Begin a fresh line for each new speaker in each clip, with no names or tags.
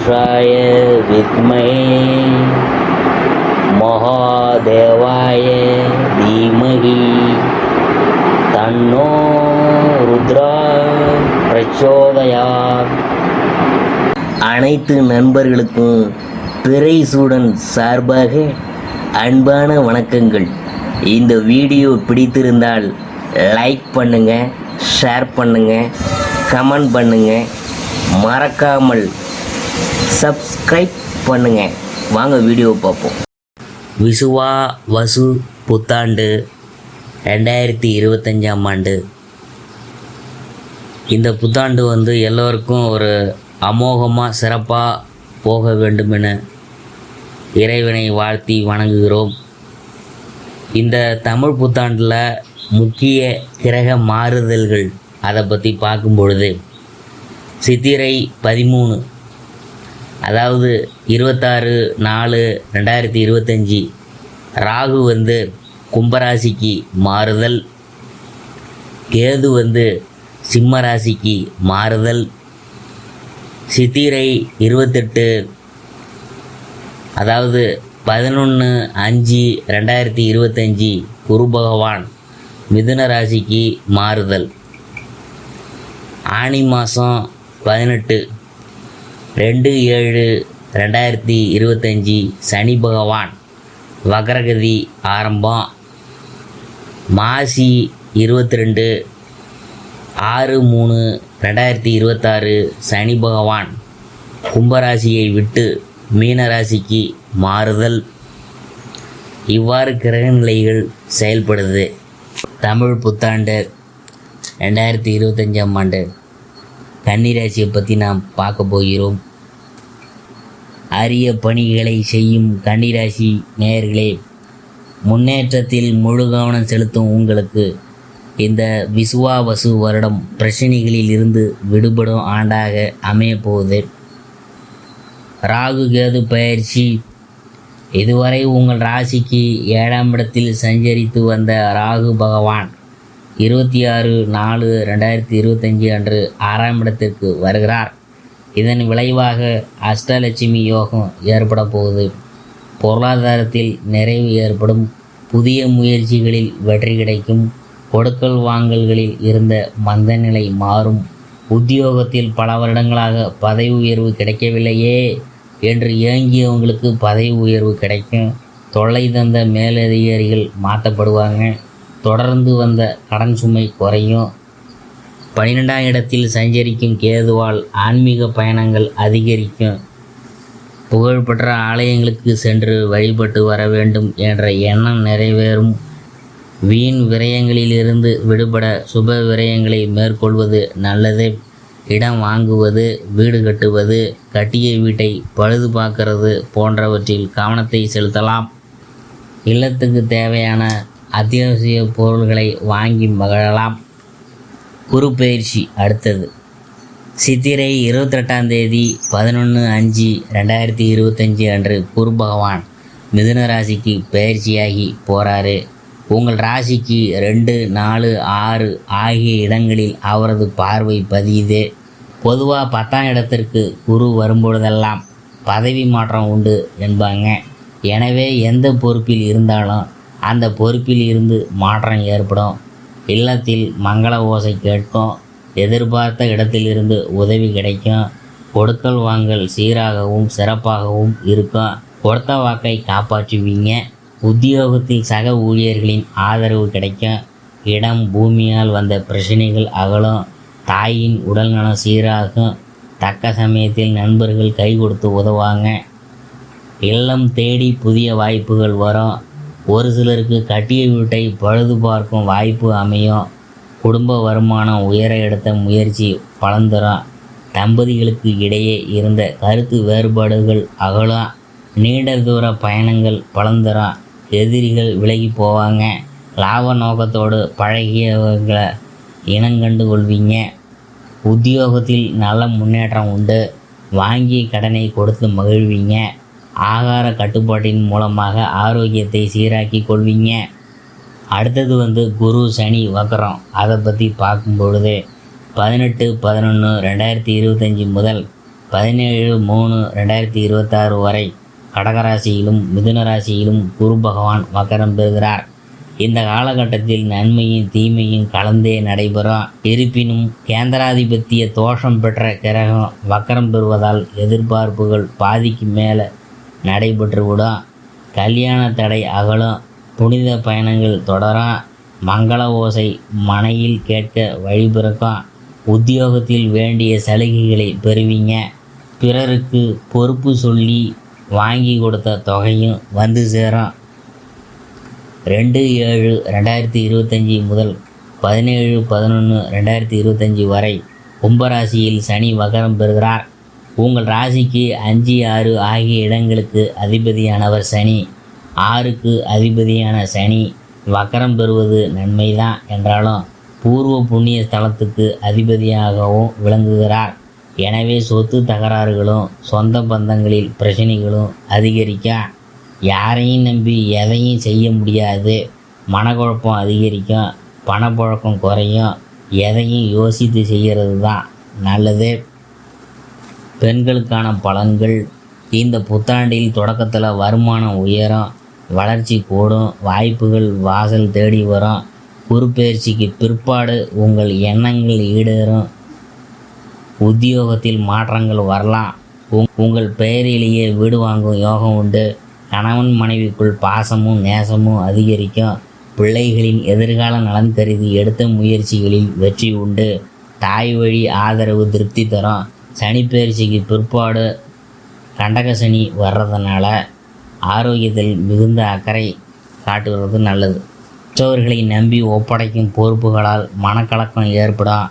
पुरुषाय विद्महे महादेवाय धीमहि तन्नो रुद्रा प्रचोदयात्. அனைத்து நண்பர்களுக்கும் பிறைசூடன் சார்பாக அன்பான வணக்கங்கள். இந்த வீடியோ பிடித்திருந்தால் லைக் பண்ணுங்கள், ஷேர் பண்ணுங்கள், கமெண்ட் பண்ணுங்கள், மறக்காமல் சப்ஸ்கிரைப் பண்ணுங்கள். வாங்க வீடியோ பார்ப்போம். விசுவா வசு புத்தாண்டு 2025ஆம் ஆண்டு. இந்த புத்தாண்டு எல்லோருக்கும் ஒரு அமோகமாக சிறப்பாக போக வேண்டும் என இறைவனை வாழ்த்தி வணங்குகிறோம். இந்த தமிழ் புத்தாண்டில் முக்கிய கிரக மாறுதல்கள் அதை பற்றி பார்க்கும் பொழுது சித்திரை 13 அதாவது 26/4/2025 ராகு கும்பராசிக்கு மாறுதல், கேது சிம்ம ராசிக்கு மாறுதல். சித்திரை 28 அதாவது 11/5/2025 குரு பகவான் மிதுன ராசிக்கு மாறுதல். ஆனி மாதம் 18/2/7/2025 சனி பகவான் வக்ரகதி ஆரம்பம். மாசி 22/6/3/2026 சனி பகவான் கும்பராசியை விட்டு மீனராசிக்கு மாறுதல். இவ்வாறு கிரகநிலைகள் செயல்படுது. தமிழ் புத்தாண்டு 2025ஆம் ஆண்டு கன்னிராசியை பற்றி நாம் பார்க்க போகிறோம். அரிய பணிகளை செய்யும் கன்னிராசி நேயர்களே, முன்னேற்றத்தில் முழு கவனம் செலுத்தும் உங்களுக்கு இந்த விசுவாவசு வருடம் பிரச்சனைகளில் இருந்து விடுபடும் ஆண்டாக அமையப்போகுது. ராகு கேது பயிற்சி. இதுவரை உங்கள் ராசிக்கு 7ஆம் இடத்தில் சஞ்சரித்து வந்த ராகு பகவான் 26/4/2025 அன்று 6ஆம் இடத்திற்கு வருகிறார். இதன் விளைவாக அஷ்டலட்சுமி யோகம் ஏற்பட போகுது. பொருளாதாரத்தில் நிறைவு ஏற்படும். புதிய முயற்சிகளில் வெற்றி கிடைக்கும். கொடுக்கல் வாங்கல்களில் இருந்த மந்த நிலை மாறும். உத்தியோகத்தில் பல வருடங்களாக பதவி உயர்வு கிடைக்கவில்லையே என்று ஏங்கியவங்களுக்கு பதவி உயர்வு கிடைக்கும். தொல்லை தந்த மேலதிகாரிகள் மாற்றப்படுவாங்க. தொடர்ந்து வந்த கடன் சுமை குறையும். 12ஆம் இடத்தில் சஞ்சரிக்கும் கேதுவால் ஆன்மீக பயணங்கள் அதிகரிக்கும். புகழ்பெற்ற ஆலயங்களுக்கு சென்று வழிபட்டு வர வேண்டும் என்ற எண்ணம் நிறைவேறும். வீண் விரயங்களிலிருந்து விடுபட சுப விரயங்களை மேற்கொள்வது நல்லது. இடம் வாங்குவது, வீடு கட்டுவது, கட்டிய வீட்டை பழுது பார்க்கறது போன்றவற்றில் கவனத்தை செலுத்தலாம். இல்லத்துக்கு தேவையான அத்தியாவசிய பொருள்களை வாங்கி மகிழலாம். குரு பயிற்சி அடுத்தது. சித்திரை 28ஆம் தேதி 11/5/2025 அன்று குரு பகவான் மிதுன ராசிக்கு பயிற்சியாகி போகிறாரு. உங்கள் ராசிக்கு 2, 4, 6 ஆகிய இடங்களில் அவரது பார்வை பதியுது. பொதுவாக 10ஆம் இடத்திற்கு குரு வரும்பொழுதெல்லாம் பதவி மாற்றம் உண்டு என்பாங்க. எனவே எந்த பொறுப்பில் இருந்தாலும் அந்த பொறுப்பில் இருந்து மாற்றம் ஏற்படும். இல்லத்தில் மங்கள ஓசை கேட்கும். எதிர்பார்த்த இடத்திலிருந்து உதவி கிடைக்கும். கொடுக்கல் வாங்கல் சீராகவும் சிறப்பாகவும் இருக்கும். கொடுத்த வாக்கை காப்பாற்றுவீங்க. உத்தியோகத்தில் சக ஊழியர்களின் ஆதரவு கிடைக்கும். இடம் பூமியால் வந்த பிரச்சனைகள் அகலும். தாயின் உடல்நலம் சீராகும். தக்க சமயத்தில் நண்பர்கள் கை கொடுத்து உதவாங்க. இல்லம் தேடி புதிய வாய்ப்புகள் வரும். ஒரு சிலருக்கு கட்டிய வீட்டை பழுது பார்க்கும் வாய்ப்பு அமையும். குடும்ப வருமானம் உயர எடுத்த முயற்சி பலன் தரும். தம்பதிகளுக்கு இடையே இருந்த கருத்து வேறுபாடுகள் அகலும். நீண்ட தூர பயணங்கள் பலன் தரும். எதிரிகள் விலகி போவாங்க. லாப நோக்கத்தோடு பழகியவர்களை இனங்கண்டு கொள்வீங்க. உத்தியோகத்தில் நல்ல முன்னேற்றம் உண்டு. வாங்கிய கடனை கொடுத்து மகிழ்வீங்க. ஆகார கட்டுப்பாட்டின் மூலமாக ஆரோக்கியத்தை சீராக்கி கொள்வீங்க. அடுத்தது குரு சனி வக்ரம். அதை பற்றி பார்க்கும் பொழுது 18/11/2025 முதல் 17/3/2026 வரை கடகராசியிலும் மிதுன ராசியிலும் குரு பகவான் வக்கரம் பெறுகிறார். இந்த காலகட்டத்தில் நன்மையும் தீமையும் கலந்தே நடைபெறும். இருப்பினும் கேந்திராதிபத்திய தோஷம் பெற்ற கிரகம் வக்கரம் பெறுவதால் எதிர்பார்ப்புகள் பாதிக்கு மேலே நடைபெற்றுவிடும். கல்யாண தடை அகலும். புனித பயணங்கள் தொடரும். மங்கள ஓசை மனையில் கேட்க வழிபிறக்கும். உத்தியோகத்தில் வேண்டிய சலுகைகளை பெறுவீங்க. பிறருக்கு பொறுப்பு சொல்லி வாங்கி கொடுத்த தொகையும் வந்து சேரும். 2/7/2025 முதல் 17/11/2025 வரை கும்பராசியில் சனி வக்கரம் பெறுகிறார். உங்கள் ராசிக்கு 5, 6 ஆகிய இடங்களுக்கு அதிபதியானவர் சனி. 6க்கு அதிபதியான சனி வக்கரம் பெறுவது நன்மைதான் என்றாலும் பூர்வ புண்ணிய ஸ்தலத்துக்கு அதிபதியாகவும் விளங்குகிறார். எனவே சொத்து தகராறுகளும் சொந்த பந்தங்களில் பிரச்சனைகளும் அதிகரிக்கும். யாரையும் நம்பி எதையும் செய்ய முடியாது. மனக்குழப்பம் அதிகரிக்கும். பணப்புழக்கம் குறையும். எதையும் யோசித்து செய்கிறது தான் நல்லது. பெண்களுக்கான பலன்கள். இந்த புத்தாண்டில் தொடக்கத்தில் வருமானம் உயரும். வளர்ச்சி கூடும். வாய்ப்புகள் வாசல் தேடி வரும். குருப்பெயர்ச்சிக்கு பிற்பாடு உங்கள் எண்ணங்கள் ஈடேறும். உத்தியோகத்தில் மாற்றங்கள் வரலாம். உங்கள் பெயரிலேயே வீடு வாங்கும் யோகம் உண்டு. கணவன் மனைவிக்குள் பாசமும் நேசமும் அதிகரிக்கும். பிள்ளைகளின் எதிர்கால நலன் கருதி எடுத்த முயற்சிகளில் வெற்றி உண்டு. தாய் வழி ஆதரவு திருப்தி தரும். சனிப்பெயர்ச்சிக்கு பிற்பாடு கண்டக சனி வர்றதுனால ஆரோக்கியத்தில் மிகுந்த அக்கறை காட்டுவது நல்லது. மற்றவர்களை நம்பி ஒப்படைக்கும் பொறுப்புகளால் மனக்கலக்கம் ஏற்படும்.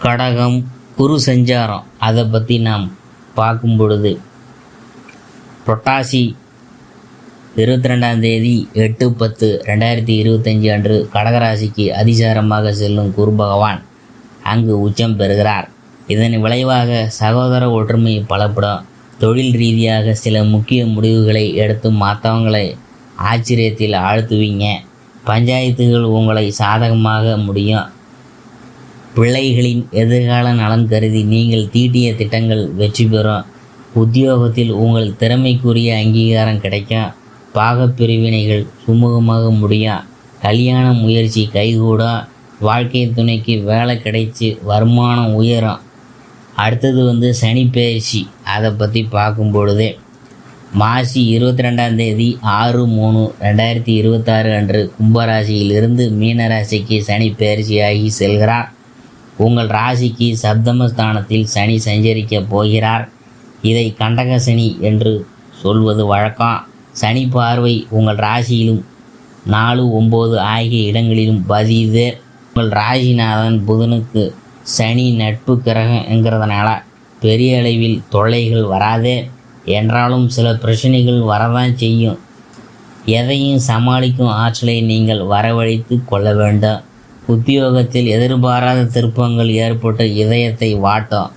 கடகம் குரு சஞ்சாரம், அதை பற்றி நாம் பார்க்கும் பொழுது புரட்டாசி 22ஆம் தேதி 8/10/2025 அன்று கடகராசிக்கு அதிசாரமாக செல்லும் குரு பகவான் அங்கு உச்சம் பெறுகிறார். இதன் விளைவாக சகோதர ஒற்றுமை பலப்படும். தொழில் ரீதியாக சில முக்கிய முடிவுகளை எடுத்து மற்றவங்களை ஆச்சரியத்தில் ஆழ்த்துவீங்க. பஞ்சாயத்துகள் உங்களை சாதகமாக முடியும். பிள்ளைகளின் எதிர்கால நலன் கருதி நீங்கள் தீட்டிய திட்டங்கள் வெற்றி பெறும். உத்தியோகத்தில் உங்கள் திறமைக்குரிய அங்கீகாரம் கிடைக்கும். பாகப்பிரிவினைகள் சுமூகமாக முடியும். கல்யாண முயற்சி கைகூடும். வாழ்க்கை துணைக்கு வேலை கிடைச்சி வருமானம் உயரும். அடுத்தது சனி பெயர்ச்சி, அதை பற்றி பார்க்கும் பொழுது மாசி 22ஆம் தேதி 6/3/2026 அன்று கும்பராசியிலிருந்து மீனராசிக்கு சனி பெயர்ச்சியாகி செல்கிறார். உங்கள் ராசிக்கு சப்தமஸ்தானத்தில் சனி சஞ்சரிக்க போகிறார். இதை கண்டக சனி என்று சொல்வது வழக்கம். சனி பார்வை உங்கள் ராசியிலும் 4, 9 ஆகிய இடங்களிலும் பதியுது. உங்கள் ராசிநாதன் புதனுக்கு சனி நட்பு கிரகம் என்கிறதுனால பெரிய அளவில் தொல்லைகள் வராது. என்றாலும் சில பிரச்சனைகள் வரதான் செய்யும். எதையும் சமாளிக்கும் ஆற்றலை நீங்கள் வரவழைத்து கொள்ள வேண்டும். உத்தியோகத்தில் எதிர்பாராத திருப்பங்கள் ஏற்பட்டு இதயத்தை வாட்டும்.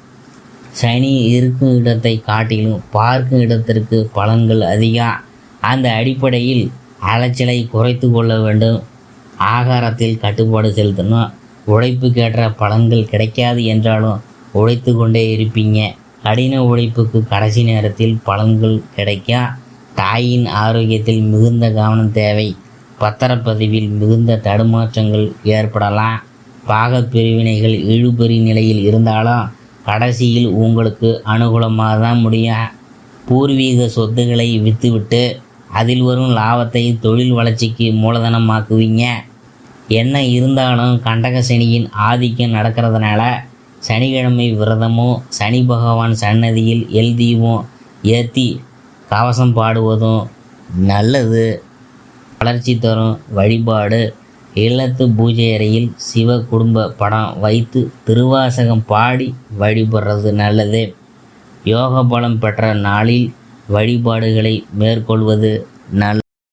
சனி இருக்கும் இடத்தை காட்டிலும் பார்க்கும் இடத்திற்கு பலன்கள் அதிகம். அந்த அடிப்படையில் அலைச்சலை குறைத்து கொள்ள வேண்டும். ஆகாரத்தில் கட்டுப்பாடு செலுத்தணும். உழைப்புக்கேற்ற பலன்கள் கிடைக்காது என்றாலும் உழைத்து கொண்டே இருப்பீங்க. கடின உழைப்புக்கு கடைசி நேரத்தில் பலன்கள் கிடைக்கும். தாயின் ஆரோக்கியத்தில் மிகுந்த கவனம் தேவை. பத்திரப்பதிவில் மிகுந்த தடுமாற்றங்கள் ஏற்படலாம். பாகப்பிரிவினைகள் இழுபறி நிலையில் இருந்தாலும் கடைசியில் உங்களுக்கு அனுகூலமாக தான் முடியும். பூர்வீக சொத்துக்களை விற்றுவிட்டு அதில் வரும் லாபத்தை தொழில் வளர்ச்சிக்கு மூலதனமாக்குவீங்க. என்ன இருந்தாலும் கண்டக சனியின் ஆதிக்கம் நடக்கிறதுனால சனிக்கிழமை விரதமும் சனி பகவான் சன்னதியில் எல் தீபம் ஏற்றி கவசம் பாடுவதும் நல்லது. வளர்ச்சி தரும் வழிபாடு. இல்லத்து பூஜை அறையில் சிவ குடும்ப படம் வைத்து திருவாசகம் பாடி வழிபடுறது நல்லது. யோக பலம் பெற்ற நாளில் வழிபாடுகளை மேற்கொள்வது நல்லது.